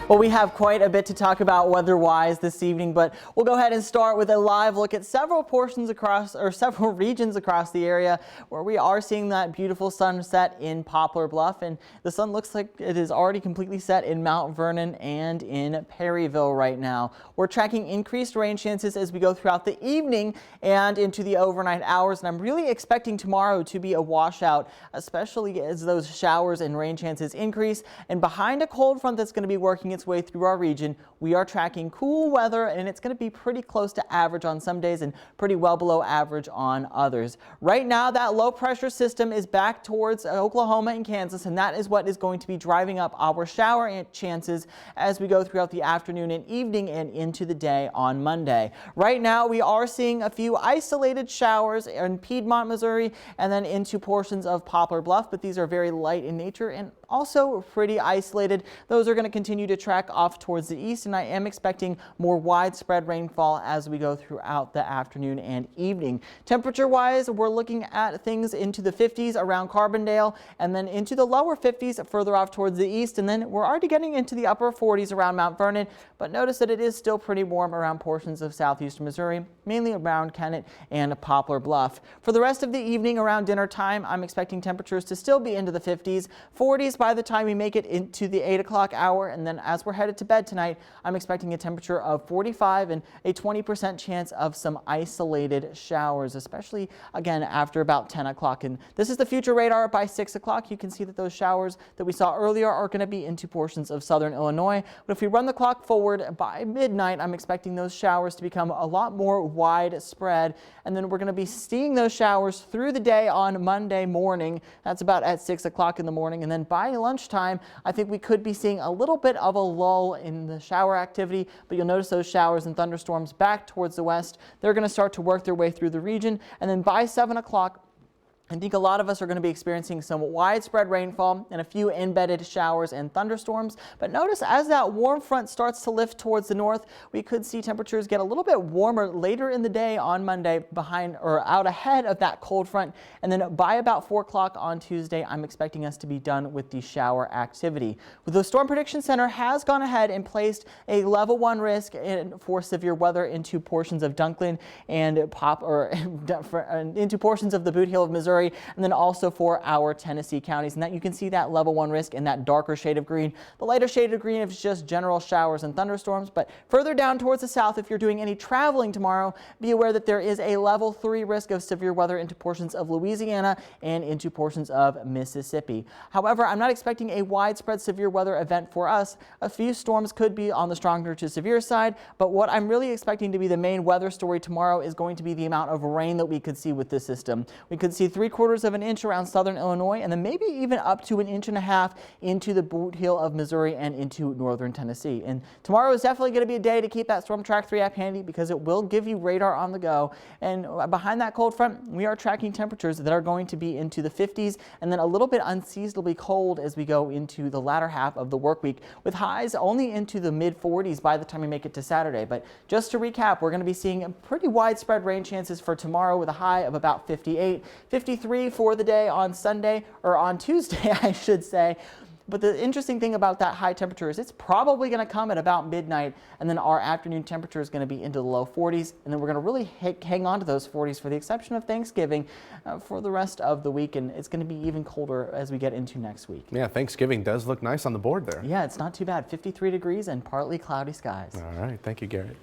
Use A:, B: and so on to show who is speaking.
A: Well, we have quite a bit to talk about weather-wise this evening, but we'll go ahead and start with a live look at several regions across the area where we are seeing that beautiful sunset in Poplar Bluff, and the sun looks like it is already completely set in Mount Vernon and in Perryville right now. We're tracking increased rain chances as we go throughout the evening and into the overnight hours, and I'm really expecting tomorrow to be a washout, especially as those showers and rain chances increase. And behind a cold front that's going to be working its way through our region, we are tracking cool weather, and it's going to be pretty close to average on some days and pretty well below average on others. Right now, that low pressure system is back towards Oklahoma and Kansas, and that is what is going to be driving up our shower chances as we go throughout the afternoon and evening and into the day on Monday. Right now, we are seeing a few isolated showers in Piedmont, Missouri, and then into portions of Poplar Bluff, but these are very light in nature and also pretty isolated. Those are going to continue to track off towards the east, and I am expecting more widespread rainfall as we go throughout the afternoon and evening. Temperature wise, we're looking at things into the 50s around Carbondale and then into the lower 50s further off towards the east, and then we're already getting into the upper 40s around Mount Vernon, but notice that it is still pretty warm around portions of southeastern Missouri, mainly around Kennett and Poplar Bluff. For the rest of the evening around dinner time, I'm expecting temperatures to still be into the 50s, 40s by the time we make it into the 8 o'clock hour, and then as we're headed to bed tonight, I'm expecting a temperature of 45 and a 20% chance of some isolated showers, especially again after about 10 o'clock. And this is the future radar. By 6 o'clock, you can see that those showers that we saw earlier are going to be into portions of southern Illinois. But if we run the clock forward by midnight, I'm expecting those showers to become a lot more widespread, and then we're going to be seeing those showers through the day on Monday morning. That's about at 6 o'clock in the morning, and then by lunchtime, I think we could be seeing a little bit of a lull in the shower activity, but you'll notice those showers and thunderstorms back towards the west. They're going to start to work their way through the region, and then by 7 o'clock, I think a lot of us are going to be experiencing some widespread rainfall and a few embedded showers and thunderstorms. But notice as that warm front starts to lift towards the north, we could see temperatures get a little bit warmer later in the day on Monday behind or out ahead of that cold front. And then by about 4 o'clock on Tuesday, I'm expecting us to be done with the shower activity. The Storm Prediction Center has gone ahead and placed a level 1 risk for severe weather into portions of Dunklin and into portions of the Boot Hill of Missouri, and then also for our Tennessee counties, and that you can see that level 1 risk in that darker shade of green. The lighter shade of green is just general showers and thunderstorms, but further down towards the south, if you're doing any traveling tomorrow, be aware that there is a level 3 risk of severe weather into portions of Louisiana and into portions of Mississippi. However, I'm not expecting a widespread severe weather event for us. A few storms could be on the stronger to severe side, but what I'm really expecting to be the main weather story tomorrow is going to be the amount of rain that we could see with this system. We could see 3/4 of an inch around southern Illinois, and then maybe even up to 1.5 inches into the Boot Hill of Missouri and into northern Tennessee. And tomorrow is definitely going to be a day to keep that Storm Track 3 app handy because it will give you radar on the go. And behind that cold front, we are tracking temperatures that are going to be into the 50s and then a little bit unseasonably cold as we go into the latter half of the work week, with highs only into the mid 40s by the time we make it to Saturday. But just to recap, we're going to be seeing pretty widespread rain chances for tomorrow with a high of about 58, 53 for the day on Sunday, or on Tuesday, I should say. But the interesting thing about that high temperature is it's probably going to come at about midnight, and then our afternoon temperature is going to be into the low 40s, and then we're going to really hang on to those 40s for the exception of Thanksgiving for the rest of the week, and it's going to be even colder as we get into next week.
B: Yeah, Thanksgiving does look nice on the board there.
A: Yeah, it's not too bad. 53 degrees and partly cloudy skies.
B: All right, thank you, Garrett.